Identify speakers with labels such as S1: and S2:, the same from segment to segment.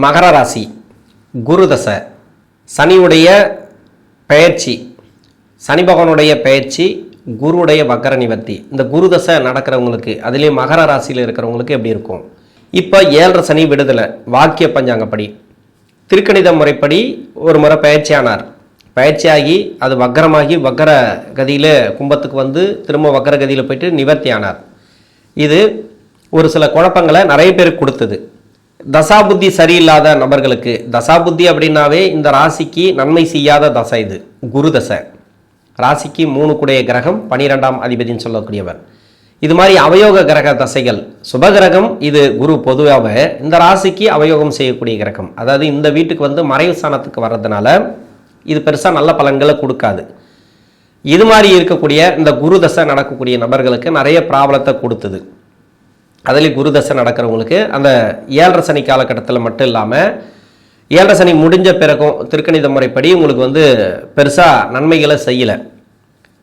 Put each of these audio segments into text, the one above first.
S1: மகர ராசி, குரு தசை, சனியுடைய பெயர்ச்சி, சனி பகவானுடைய பெயர்ச்சி, குருவுடைய வக்கர நிவர்த்தி. இந்த குரு தசை நடக்கிறவங்களுக்கு, அதுலேயும் மகர ராசியில் இருக்கிறவங்களுக்கு எப்படி இருக்கும்? இப்போ 7.5 சனி விடுதலை. வாக்கிய பஞ்சாங்கப்படி திருக்கணித முறைப்படி ஒரு முறை பயிற்சியானார். பயிற்சியாகி அது வக்கரமாகி வக்கர கதியில் கும்பத்துக்கு வந்து திரும்ப வக்கர கதியில் போயிட்டு நிவர்த்தி ஆனார். இது ஒரு சில குழப்பங்களை நிறைய பேருக்கு கொடுத்தது. தசாபுத்தி சரியில்லாத நபர்களுக்கு, தசாபுத்தி அப்படின்னாவே இந்த ராசிக்கு நன்மை செய்யாத தசை. இது குரு தசை. ராசிக்கு 3 குடைய கிரகம், 12ஆம் அதிபதினு சொல்லக்கூடியவர். இது மாதிரி அவயோக கிரக தசைகள், சுபகிரகம் இது குரு. பொதுவாக இந்த ராசிக்கு அவயோகம் செய்யக்கூடிய கிரகம், அதாவது இந்த வீட்டுக்கு வந்து மறைவு ஸ்தானத்துக்கு வர்றதுனால இது பெருசாக நல்ல பலன்களை கொடுக்காது. இது மாதிரி இருக்கக்கூடிய இந்த குரு தசை நடக்கக்கூடிய நபர்களுக்கு நிறைய ப்ராப்ளத்தை கொடுத்தது. அதுலேயும் குரு தசை நடக்கிறவங்களுக்கு அந்த 7.5 சனி காலகட்டத்தில் மட்டும் இல்லாமல் 7.5 சனி முடிஞ்ச பிறகும் திருக்கணித முறைப்படி உங்களுக்கு வந்து பெருசாக நன்மைகளை செய்யலை.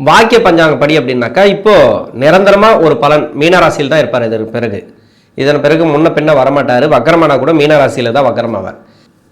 S1: வாக்கிய பஞ்சாங்கப்படி அப்படின்னாக்கா இப்போது நிரந்தரமாக ஒரு பலன் மீனராசியில் தான் இருப்பார். இதன் பிறகு முன்ன பின்ன வரமாட்டார். வக்கரமானா கூட மீனராசியில் தான் வக்கரமாவார்.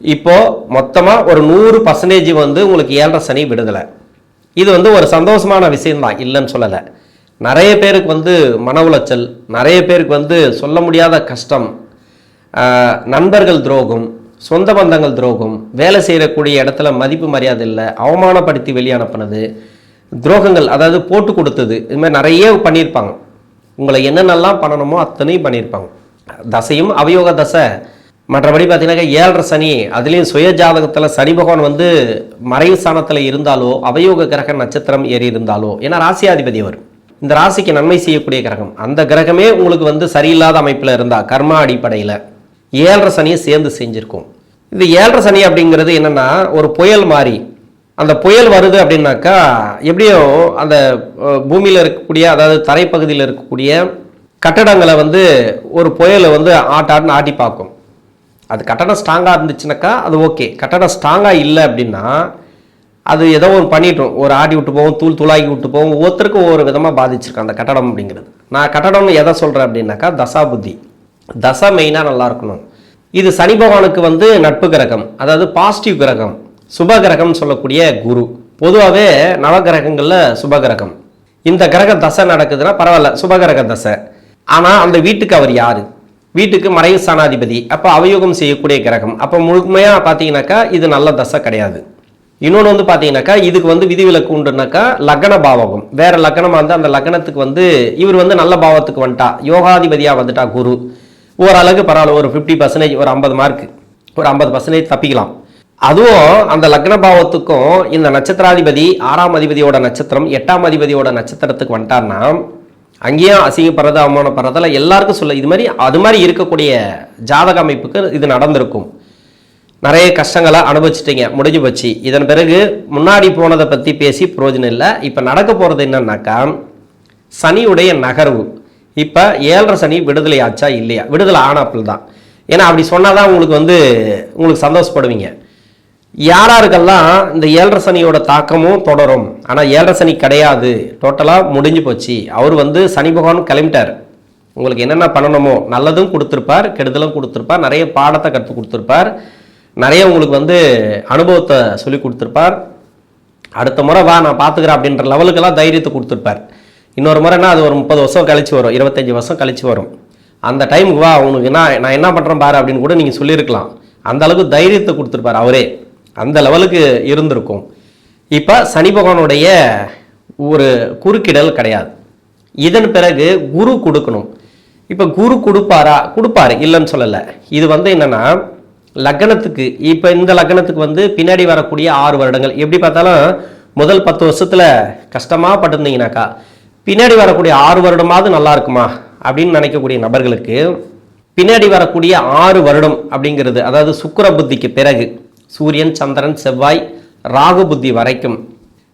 S1: இப்போது மொத்தமாக ஒரு 100% வந்து உங்களுக்கு 7.5 சனி விடுதலை. இது வந்து ஒரு சந்தோஷமான விஷயம்தான், இல்லைன்னு சொல்லலை. நிறைய பேருக்கு வந்து மன உளைச்சல், நிறைய பேருக்கு வந்து சொல்ல முடியாத கஷ்டம், நண்பர்கள் துரோகம், சொந்த பந்தங்கள் துரோகம், வேலை செய்யக்கூடிய இடத்துல மதிப்பு மரியாதை இல்லை, அவமானப்படுத்தி வெளியே அனுப்புனது, துரோகங்கள், அதாவது போட்டு கொடுத்தது, இது மாதிரி நிறைய பண்ணியிருப்பாங்க. உங்களை என்னென்னலாம் பண்ணணுமோ அத்தனையும் பண்ணியிருப்பாங்க. தசையும் அவயோக தசை. மற்றபடி பார்த்தீங்கன்னா 7.5 சனி, அதுலேயும் சுய ஜாதகத்தில் சனி பகவான் வந்து மறைவு ஸ்தானத்தில் இருந்தாலோ அவயோக கிரக நட்சத்திரம் ஏறி இருந்தாலோ, ஏன்னா ராசியாதிபதி அவர், இந்த ராசிக்கு நன்மை செய்யக்கூடிய கிரகம், அந்த கிரகமே உங்களுக்கு வந்து சரியில்லாத அமைப்பில் இருந்தால் கர்மா அடிப்படையில் 7.5 சனியை சேர்ந்து செஞ்சுருக்கும். இது 7.5 சனி அப்படிங்கிறது என்னென்னா ஒரு புயல் மாதிரி. அந்த புயல் வருது அப்படின்னாக்கா எப்படியும் அந்த பூமியில் இருக்கக்கூடிய, அதாவது தரைப்பகுதியில் இருக்கக்கூடிய கட்டடங்களை வந்து ஒரு புயலை வந்து ஆட்டாடுன்னு ஆட்டி பார்க்கும். அது கட்டடம் ஸ்ட்ராங்காக இருந்துச்சுனாக்கா அது ஓகே. கட்டடம் ஸ்ட்ராங்காக இல்லை அப்படின்னா அது ஏதோ ஒன்று பண்ணிட்டோம், ஒரு ஆடி விட்டு போவோம், தூளாகி விட்டு போவோம். ஒவ்வொருத்தருக்கும் ஒவ்வொரு விதமாக பாதிச்சிருக்கோம் அந்த கட்டடம் அப்படிங்கிறது. நான் கட்டடம்னு எதை சொல்கிறேன் அப்படின்னாக்கா தசா புத்தி, தசை மெயினாக நல்லா இருக்கணும். இது சனி பகவானுக்கு வந்து நட்பு கிரகம், அதாவது பாசிட்டிவ் கிரகம், சுப கிரகம்னு சொல்லக்கூடிய குரு. பொதுவாகவே நவகிரகங்களில் சுபகிரகம். இந்த கிரக தசை நடக்குதுன்னா பரவாயில்ல, சுபகிரக தசை. ஆனால் அந்த வீட்டுக்கு அவர் யார்? வீட்டுக்கு மறைவு ஸ்தானாதிபதி. அப்போ அவயோகம் செய்யக்கூடிய கிரகம். அப்போ முழுமையாக பார்த்தீங்கன்னாக்கா இது நல்ல தசை கிடையாது. இன்னொன்று வந்து பார்த்தீங்கன்னாக்கா இதுக்கு வந்து விதிவிலக்கு உண்டுனாக்கா லக்ன பாவகம், வேற லக்னமாக வந்து அந்த லக்னத்துக்கு வந்து இவர் வந்து நல்ல பாவத்துக்கு வந்துட்டா, யோகாதிபதியாக வந்துட்டா குரு, ஓரளவுக்கு பரவாயில்ல, ஒரு 50%, ஒரு 50 மார்க், ஒரு 50% தப்பிக்கலாம். அதுவும் அந்த லக்ன பாவத்துக்கும் இந்த நட்சத்திராதிபதி 6ஆம் அதிபதியோட நட்சத்திரம் 8ஆம் அதிபதியோட நட்சத்திரத்துக்கு வந்துட்டார்னா அங்கேயும் அசிங்கப்படுறது, அவமானப்படுறதால எல்லாருக்கும் சொல்ல, இது மாதிரி அது மாதிரி இருக்கக்கூடிய ஜாதக அமைப்புக்கு இது நடந்திருக்கும். நிறைய கஷ்டங்களை அனுபவிச்சிட்டிங்க, முடிஞ்சு போச்சு. இதன் பிறகு முன்னாடி போனதை பற்றி பேசி பிரயோஜனம் இல்லை. இப்போ நடக்க போகிறது என்னன்னாக்கா சனியுடைய நகர்வு. இப்போ 7.5 சனி விடுதலை ஆச்சா இல்லையா? விடுதலை ஆனாப்பில் தான். ஏன்னா அப்படி சொன்னால் தான் உங்களுக்கு சந்தோஷப்படுவீங்க. யாராருக்கெல்லாம் இந்த 7.5 சனியோட தாக்கமும் தொடரும், ஆனால் 7.5 சனி கிடையாது, டோட்டலாக முடிஞ்சு போச்சு. அவர் வந்து சனி பகவான் கிளம்பிட்டார். உங்களுக்கு என்னென்ன பண்ணணுமோ நல்லதும் கொடுத்துருப்பார், கெடுதலும் கொடுத்துருப்பார், நிறைய பாடத்தை கற்றுக் கொடுத்துருப்பார், நிறைய உங்களுக்கு வந்து அனுபவத்தை சொல்லி கொடுத்துருப்பார். அடுத்த முறை வா நான் பார்த்துக்கிறேன் அப்படின்ற லெவலுக்கெல்லாம் தைரியத்தை கொடுத்துருப்பார். இன்னொரு முறைனா அது ஒரு 30 வருஷம் கழிச்சு வரும், 25 வருஷம் கழிச்சு வரும். அந்த டைமுக்கு வா, உனக்கு நான் என்ன பண்ணுறேன் பாரு அப்படின்னு கூட நீங்கள் சொல்லியிருக்கலாம். அந்த அளவுக்கு தைரியத்தை கொடுத்துருப்பார் அவரே, அந்த லெவலுக்கு இருந்திருக்கும். இப்போ சனி பகவானுடைய ஒரு குறுக்கிடல் கிடையாது. இதன் பிறகு குரு கொடுக்கணும். இப்போ குரு கொடுப்பாரு, இல்லைன்னு சொல்லலை. இது வந்து என்னன்னா லக்னத்துக்கு, இப்போ இந்த லக்னத்துக்கு வந்து பின்னாடி வரக்கூடிய 6 வருடங்கள் எப்படி பார்த்தாலும் முதல் 10 வருஷத்தில் கஷ்டமாக பட்டிருந்தீங்கன்னாக்கா பின்னாடி வரக்கூடிய 6 வருடமாவது நல்லா இருக்குமா அப்படின்னு நினைக்கக்கூடிய நபர்களுக்கு பின்னாடி வரக்கூடிய 6 வருடம் அப்படிங்கிறது, அதாவது சுக்கிர புத்திக்கு பிறகு சூரியன், சந்திரன், செவ்வாய், ராகு புத்தி வரைக்கும்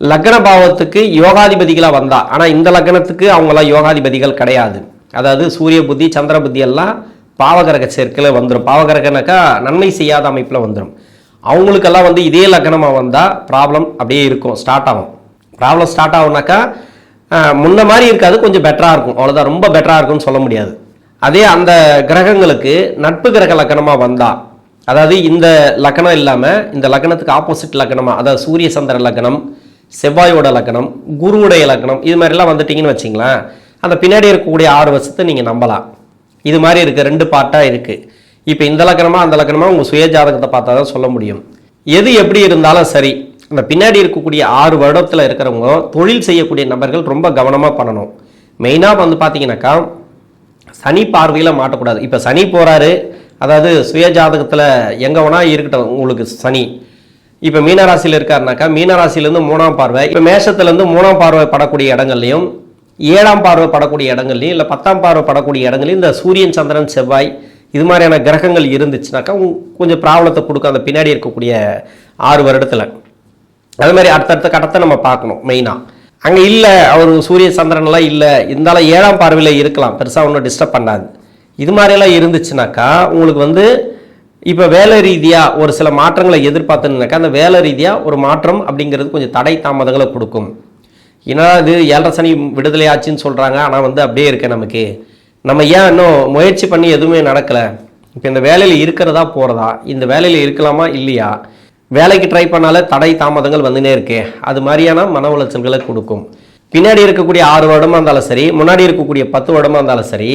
S1: லக்ன பாவத்துக்கு யோகாதிபதிகளாக வந்தா, ஆனால் இந்த லக்னத்துக்கு அவங்களாம் யோகாதிபதிகள் கிடையாது. அதாவது சூரிய புத்தி, சந்திர புத்தி எல்லாம் பாவகிரக சேர்க்கையில் வந்துடும். பாவகிரகனாக்கா நன்மை செய்யாத அமைப்பில் வந்துடும். அவங்களுக்கெல்லாம் வந்து இதே லக்னமாக வந்தால் ப்ராப்ளம் அப்படியே இருக்கும், ஸ்டார்ட் ஆகும். ப்ராப்ளம் ஸ்டார்ட் ஆகுனாக்கா முன்ன மாதிரி இருக்காது, கொஞ்சம் பெட்டராக இருக்கும், அவ்வளோதான். ரொம்ப பெட்டராக இருக்கும்னு சொல்ல முடியாது. அதே அந்த கிரகங்களுக்கு நட்பு கிரக லக்னமாக வந்தால் அதாவது இந்த லக்னம் இல்லாமல் இந்த லக்னத்துக்கு ஆப்போசிட் லக்னமாக, அதாவது சூரிய சந்திர லக்னம், செவ்வாயோட லக்னம், குருவுடைய லக்னம், இது மாதிரிலாம் வந்துட்டீங்கன்னு வச்சிங்களேன், அந்த பின்னாடி இருக்கக்கூடிய 6 வருஷத்தை நீங்கள் நம்பலாம். இது மாதிரி இருக்குது, 2 பார்ட்டாக இருக்குது. இப்போ இந்த லக்னமா அந்த லக்னமா உங்கள் சுய ஜாதகத்தை பார்த்தா தான் சொல்ல முடியும். எது எப்படி இருந்தாலும் சரி, அந்த பின்னாடி இருக்கக்கூடிய 6 வருடத்தில் இருக்கிறவங்க தொழில் செய்யக்கூடிய நபர்கள் ரொம்ப கவனமாக பண்ணணும். மெயினாக வந்து பார்த்தீங்கன்னாக்கா சனி பார்வையில் மாட்டக்கூடாது. இப்போ சனி போகிறாரு, அதாவது சுய ஜாதகத்தில் எங்கே வேணால் இருக்கட்டும் உங்களுக்கு சனி. இப்போ மீனராசியில் இருக்காருனாக்கா மீனராசிலேருந்து 3ஆம் பார்வை, இப்போ மேஷத்துலேருந்து 3ஆம் பார்வை படக்கூடிய இடங்கள்லையும் 7ஆம் பார்வை படக்கூடிய இடங்கள்லையும் இல்லை 10ஆம் பார்வை படக்கூடிய இடங்களையும் இந்த சூரியன் சந்திரன் செவ்வாய் இது மாதிரியான கிரகங்கள் இருந்துச்சுனாக்கா கொஞ்சம் ப்ராப்ளத்தை கொடுக்கும் அந்த பின்னாடி இருக்கக்கூடிய 6 வருடத்தில். அது மாதிரி அடுத்தடுத்த கட்டத்தை நம்ம பார்க்கணும். மெயினாக அங்கே இல்லை, அவர் சூரிய சந்திரன்லாம் இல்லை, இருந்தாலும் 7ஆம் பார்வையில் இருக்கலாம், பெருசாக ஒன்றும் டிஸ்டர்ப் பண்ணாது. இது மாதிரியெல்லாம் இருந்துச்சுனாக்கா உங்களுக்கு வந்து இப்போ வேலை ரீதியாக ஒரு சில மாற்றங்களை எதிர்பார்த்துனாக்கா அந்த வேலை ரீதியாக ஒரு மாற்றம் அப்படிங்கிறது கொஞ்சம் தடை தாமதங்களை கொடுக்கும். ஏன்னா இது 7.5 சனி விடுதலை ஆச்சுன்னு சொல்கிறாங்க, ஆனால் வந்து அப்படியே இருக்கேன் நமக்கு, நம்ம ஏன் இன்னும் முயற்சி பண்ணி எதுவுமே நடக்கலை, இப்போ இந்த வேலையில் இருக்கிறதா போகிறதா, இந்த வேலையில் இருக்கலாமா இல்லையா, வேலைக்கு ட்ரை பண்ணாலே தடை தாமதங்கள் வந்துனே இருக்கே, அது மாதிரியான மன உளைச்சல்களை கொடுக்கும். பின்னாடி இருக்கக்கூடிய 6 வருடமாக இருந்தாலும் சரி, முன்னாடி இருக்கக்கூடிய 10 வருடமாக இருந்தாலும் சரி,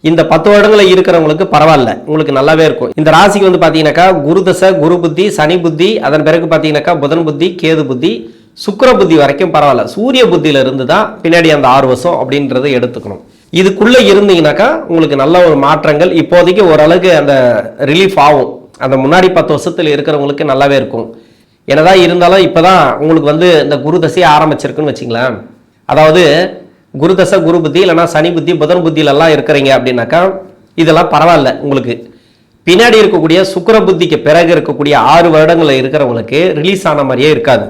S1: இந்த 10 வருடங்களில் இருக்கிறவங்களுக்கு பரவாயில்ல, உங்களுக்கு நல்லாவே இருக்கும். இந்த ராசிக்கு வந்து பார்த்தீங்கன்னாக்கா குரு தசை, குரு புத்தி, சனி புத்தி, அதன் பிறகு பார்த்தீங்கன்னாக்கா புதன் புத்தி, கேது புத்தி, சுக்கிர புத்தி வரைக்கும் பரவாயில்ல. சூரிய புத்தியில இருந்து தான் பின்னாடி அந்த 6 வருஷம் அப்படின்றத எடுத்துக்கணும். இதுக்குள்ளே இருந்தீங்கன்னாக்கா உங்களுக்கு நல்ல ஒரு மாற்றங்கள் இப்போதைக்கு ஓரளவுக்கு அந்த ரிலீஃப் ஆகும். அந்த முன்னாடி 10 வருஷத்தில் இருக்கிறவங்களுக்கு நல்லாவே இருக்கும். என்னதான் இருந்தாலும் இப்போ தான் உங்களுக்கு வந்து இந்த குரு தசையை ஆரம்பிச்சிருக்குன்னு வச்சுங்களேன். அதாவது குரு தசை, குரு புத்தி இல்லைனா சனி புத்தி, புதன் புத்தியிலெல்லாம் இருக்கிறீங்க அப்படின்னாக்கா இதெல்லாம் பரவாயில்ல. உங்களுக்கு பின்னாடி இருக்கக்கூடிய சுக்கிர புத்திக்கு பிறகு இருக்கக்கூடிய 6 வருடங்களில் இருக்கிறவங்களுக்கு ரிலீஸ் ஆன மாதிரியே இருக்காது.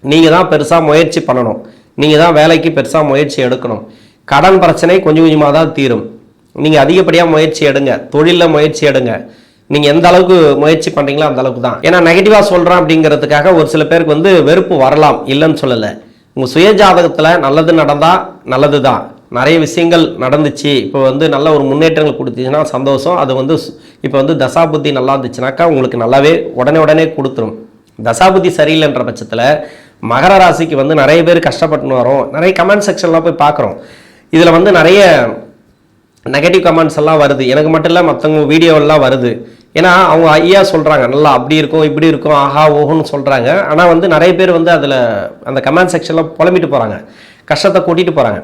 S1: நீங்கள் தான் பெருசாக முயற்சி பண்ணணும், நீங்கள் தான் வேலைக்கு பெருசாக முயற்சி எடுக்கணும். கடன் பிரச்சனை கொஞ்சம் கொஞ்சமாக தான் தீரும். நீங்கள் அதிகப்படியாக முயற்சி எடுங்க, தொழிலில் முயற்சி எடுங்க. நீங்கள் எந்த அளவுக்கு முயற்சி பண்ணுறீங்களோ அந்த அளவுக்கு தான். ஏன்னா நெகட்டிவாக சொல்கிறேன் அப்படிங்கிறதுக்காக ஒரு சில பேருக்கு வந்து வெறுப்பு வரலாம், இல்லைன்னு சொல்லலை. உங்கள் சுய ஜாதகத்தில் நல்லது நடந்தால் நல்லது தான். நிறைய விஷயங்கள் நடந்துச்சு, இப்போ வந்து நல்ல ஒரு முன்னேற்றங்கள் கொடுத்துச்சுன்னா சந்தோஷம். அது வந்து இப்போ வந்து தசாபுத்தி நல்லா இருந்துச்சுனாக்கா உங்களுக்கு நல்லாவே உடனே கொடுத்துரும். தசாபுத்தி சரியில்லைன்ற பட்சத்தில் மகர ராசிக்கு வந்து நிறைய பேர் கஷ்டப்பட்டுன்னு வரோம். நிறைய கமெண்ட் செக்ஷன்லாம் போய் பார்க்குறோம். இதில் வந்து நிறைய நெகட்டிவ் கமெண்ட்ஸ் எல்லாம் வருது. எனக்கு மட்டும் இல்லை, மற்றவங்க வீடியோவெல்லாம் வருது. ஏன்னா அவங்க ஐயா சொல்கிறாங்க நல்லா அப்படி இருக்கும் இப்படி இருக்கும் ஆஹா ஓஹோன்னு சொல்கிறாங்க. ஆனால் வந்து நிறைய பேர் வந்து அதில் அந்த கமெண்ட் செக்ஷனில் புலம்பிட்டு போகிறாங்க, கஷ்டத்தை கூட்டிகிட்டு போகிறாங்க.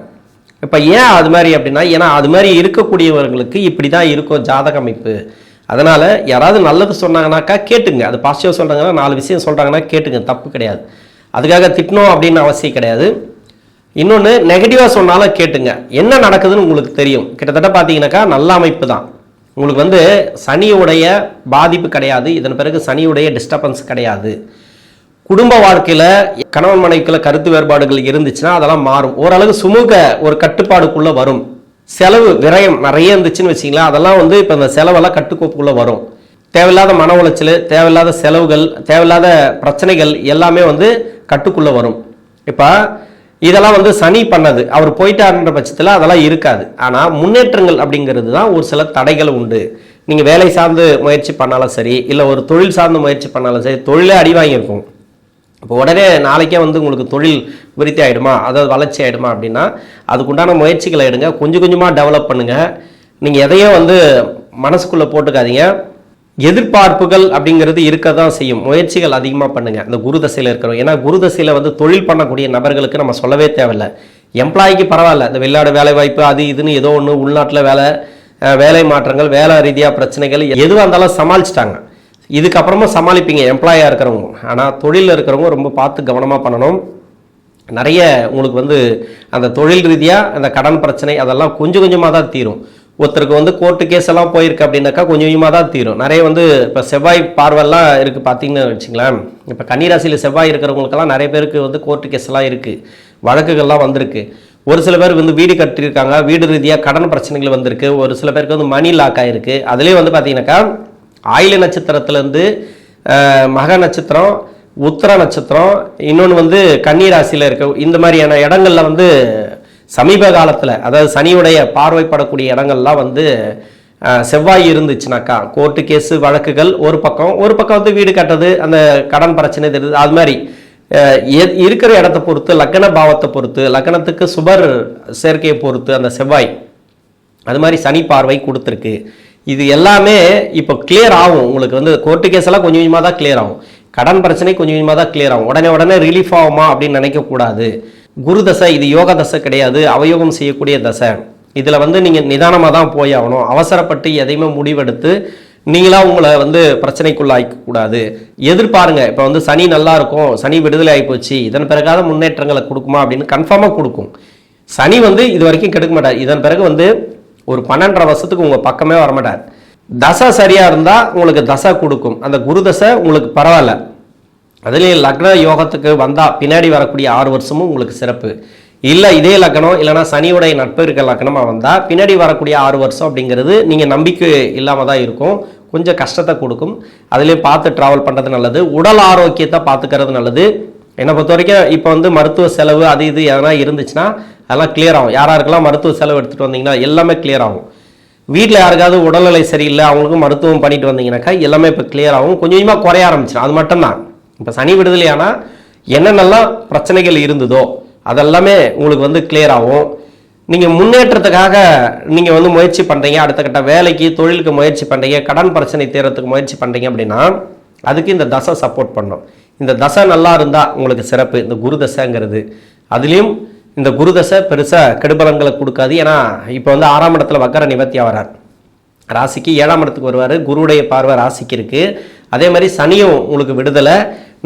S1: இப்போ ஏன் அது மாதிரி அப்படின்னா, ஏன்னா அது மாதிரி இருக்கக்கூடியவர்களுக்கு இப்படி தான் இருக்கும் ஜாதக அமைப்பு. அதனால் யாராவது நல்லது சொன்னாங்கன்னாக்கா கேட்டுங்க, அது பாசிட்டிவ் சொல்கிறாங்கன்னா 4 விஷயம் சொல்கிறாங்கன்னா கேட்டுங்க, தப்பு கிடையாது. அதுக்காக திட்டணும் அப்படின்னு அவசியம் கிடையாது. இன்னொன்று நெகட்டிவாக சொன்னாலும் கேட்டுங்க, என்ன நடக்குதுன்னு உங்களுக்கு தெரியும். கிட்டத்தட்ட பார்த்தீங்கன்னாக்கா நல்ல அமைப்பு தான். உங்களுக்கு வந்து சனியுடைய பாதிப்பு கிடையாது, இதன் பிறகு சனியுடைய டிஸ்டர்பன்ஸ் கிடையாது. குடும்ப வாழ்க்கையில் கணவன் மனைவிக்குள்ள கருத்து வேறுபாடுகள் இருந்துச்சுன்னா அதெல்லாம் மாறும். ஓரளவு சுமூக ஒரு கட்டுப்பாடுக்குள்ளே வரும். செலவு விரயம் நிறைய இருந்துச்சுன்னு வச்சிங்களா, அதெல்லாம் வந்து இப்போ இந்த செலவெல்லாம் கட்டுக்கோப்புக்குள்ளே வரும். தேவையில்லாத மன உளைச்சல், தேவையில்லாத செலவுகள், தேவையில்லாத பிரச்சனைகள் எல்லாமே வந்து கட்டுக்குள்ளே வரும். இப்போ இதெல்லாம் வந்து சனி பண்ணது, அவர் போயிட்டாருன்ற பட்சத்தில் அதெல்லாம் இருக்காது. ஆனால் முன்னேற்றங்கள் அப்படிங்கிறது தான் ஒரு சில தடைகள் உண்டு. நீங்கள் வேலை சார்ந்து முயற்சி பண்ணாலும் சரி, இல்லை ஒரு தொழில் சார்ந்து முயற்சி பண்ணாலும் சரி, தொழிலே அடி வாங்கியிருக்கும். இப்போ உடனே நாளைக்கே வந்து உங்களுக்கு தொழில் விருத்தி ஆகிடுமா, அதாவது வளர்ச்சி ஆகிடுமா அப்படின்னா அதுக்குண்டான முயற்சிகளை எடுங்க, கொஞ்சம் கொஞ்சமாக டெவலப் பண்ணுங்கள். நீங்கள் எதையும் வந்து மனசுக்குள்ளே போட்டுக்காதீங்க. எதிர்பார்ப்புகள் அப்படிங்கிறது இருக்க தான் செய்யும். முயற்சிகள் அதிகமாக பண்ணுங்கள் இந்த குரு தசையில் இருக்கிறோம். ஏன்னா குரு தசையில் வந்து தொழில் பண்ணக்கூடிய நபர்களுக்கு நம்ம சொல்லவே தேவையில்லை. எம்ப்ளாய்க்கு பரவாயில்ல, இந்த வெளிநாடு வேலை வாய்ப்பு அது இதுன்னு ஏதோ ஒன்று, உள்நாட்டில் வேலை மாற்றங்கள், வேலை ரீதியாக பிரச்சனைகள் எதுவாக இருந்தாலும் சமாளிச்சிட்டாங்க. இதுக்கப்புறமா சமாளிப்பீங்க எம்ப்ளாயாக இருக்கிறவங்க. ஆனால் தொழிலில் இருக்கிறவங்க ரொம்ப பார்த்து கவனமாக பண்ணணும். நிறைய உங்களுக்கு வந்து அந்த தொழில் ரீதியாக அந்த கடன் பிரச்சனை அதெல்லாம் கொஞ்சம் கொஞ்சமாக தான் தீரும். ஒருத்தருக்கு வந்து கோர்ட்டு கேஸ் எல்லாம் போயிருக்கு அப்படின்னாக்கா கொஞ்சம் கொஞ்சமாக தான் தீரும். நிறைய வந்து இப்போ செவ்வாய் பார்வெல்லாம் இருக்குது பார்த்தீங்கன்னு வச்சுங்களேன். இப்போ கன்னிராசியில் செவ்வாய் இருக்கிறவங்களுக்கெல்லாம் நிறைய பேருக்கு வந்து கோர்ட்டு கேஸ் எல்லாம் இருக்குது, வழக்குகள்லாம் வந்திருக்கு. ஒரு சில பேர் வந்து வீடு கட்டியிருக்காங்க, வீடு ரீதியாக கடன் பிரச்சனைகள் வந்திருக்கு. ஒரு சில பேருக்கு வந்து மணி லாக் ஆகிருக்கு. அதுலேயே வந்து பார்த்தீங்கன்னாக்கா ஆயில நட்சத்திரத்துலேருந்து மக நட்சத்திரம், உத்திர நட்சத்திரம், இன்னொன்று வந்து கன்னிராசியில் இருக்க இந்த மாதிரியான இடங்கள்ல வந்து சமீப காலத்தில், அதாவது சனியுடைய பார்வைப்படக்கூடிய இடங்கள்லாம் வந்து செவ்வாய் இருந்துச்சுனாக்கா கோர்ட்டு கேஸு வழக்குகள் ஒரு பக்கம் வந்து வீடு கட்டுறது, அந்த கடன் பிரச்சனை தெரியுது, அது மாதிரி இருக்கிற இடத்த பொறுத்து, லக்ன பாவத்தை பொறுத்து, லக்னத்துக்கு சுபர் சேர்க்கையை பொறுத்து அந்த செவ்வாய் அது மாதிரி சனி பார்வை கொடுத்துருக்கு. இது எல்லாமே இப்போ கிளியர் ஆகும். உங்களுக்கு வந்து கோர்ட்டு கேஸ் எல்லாம் கொஞ்சம் கொஞ்சமாக தான் கிளியர் ஆகும், கடன் பிரச்சனை கொஞ்சம் கொஞ்சமாக தான் கிளியர் ஆகும். உடனே ரிலீஃப் ஆகுமா அப்படின்னு நினைக்கக்கூடாது. குரு தசை இது யோக தசை கிடையாது, அவயோகம் செய்யக்கூடிய தசை. இதில் வந்து நீங்கள் நிதானமாக தான் போய் ஆகணும். அவசரப்பட்டு எதையுமே முடிவெடுத்து நீங்களாக உங்களை வந்து பிரச்சனைக்குள்ள ஆகிக்கூடாது. எதிர்பாருங்க. இப்போ வந்து சனி நல்லா இருக்கும், சனி விடுதலை ஆகிப்போச்சு, இதன் பிறகாத முன்னேற்றங்களை கொடுக்குமா அப்படின்னு கன்ஃபார்மாக கொடுக்கும். சனி வந்து இது வரைக்கும் கெடுக்க மாட்டார். இதன் பிறகு வந்து ஒரு 12.5 வருஷத்துக்கு உங்கள் பக்கமே வரமாட்டார். தசை சரியாக இருந்தால் உங்களுக்கு தசை கொடுக்கும். அந்த குரு தசை உங்களுக்கு பரவாயில்ல. அதுலேயும் லக்ன யோகத்துக்கு வந்தால் பின்னாடி வரக்கூடிய 6 வருஷமும் உங்களுக்கு சிறப்பு. இல்லை இதே லக்னம் இல்லைனா சனியுடைய நட்பு இருக்க லக்னமாக வந்தால் பின்னாடி வரக்கூடிய 6 வருஷம் அப்படிங்கிறது நீங்கள் நம்பிக்கை இல்லாமல் தான் இருக்கும், கொஞ்சம் கஷ்டத்தை கொடுக்கும். அதுலேயும் பார்த்து ட்ராவல் பண்ணுறது நல்லது. உடல் ஆரோக்கியத்தை பார்த்துக்கிறது நல்லது. என்னை பொறுத்த வரைக்கும் இப்போ வந்து மருத்துவ செலவு அது இது எதனா இருந்துச்சுன்னா அதெல்லாம் கிளியர் ஆகும். யாராருக்கெல்லாம் மருத்துவ செலவு எடுத்துகிட்டு வந்தீங்கன்னா எல்லாமே கிளியர் ஆகும். வீட்டில் யாருக்காவது உடல்நிலை சரியில்லை, அவங்களுக்கும் மருத்துவம் பண்ணிட்டு வந்தீங்கன்னாக்கா எல்லாமே இப்போ கிளியர் ஆகும். கொஞ்சம் கொஞ்சமாக குறைய ஆரம்பிச்சிடும். அது மட்டும்தான். இப்போ சனி விடுதலையானால் என்னென்னலாம் பிரச்சனைகள் இருந்ததோ அதெல்லாமே உங்களுக்கு வந்து கிளியர் ஆகும். நீங்கள் முன்னேற்றத்துக்காக நீங்கள் வந்து முயற்சி பண்ணுறீங்க, அடுத்த கட்ட வேலைக்கு தொழிலுக்கு முயற்சி பண்ணுறீங்க, கடன் பிரச்சனை தீர்றதுக்கு முயற்சி பண்ணுறீங்க அப்படின்னா அதுக்கு இந்த தசை சப்போர்ட் பண்ணும். இந்த தசை நல்லா இருந்தால் உங்களுக்கு சிறப்பு. இந்த குரு தசைங்கிறது அதுலேயும் இந்த குரு தசை பெருசாக கெடுபலன்களை கொடுக்காது. ஏன்னா இப்போ வந்து 6ஆம் இடத்துல வக்கர நிவர்த்தியாக வரார், ராசிக்கு 7ஆம் இடத்துக்கு வருவார், குருவுடைய பார்வை ராசிக்கு இருக்குது. அதே மாதிரி சனியும் உங்களுக்கு விடுதலை,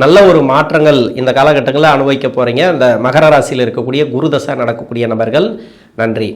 S1: நல்ல ஒரு மாற்றங்கள் இந்த காலகட்டங்களில் அனுபவிக்க போகிறீங்க. இந்த மகர ராசியில் இருக்கக்கூடிய குரு தசை நடக்கக்கூடிய நபர்கள். நன்றி.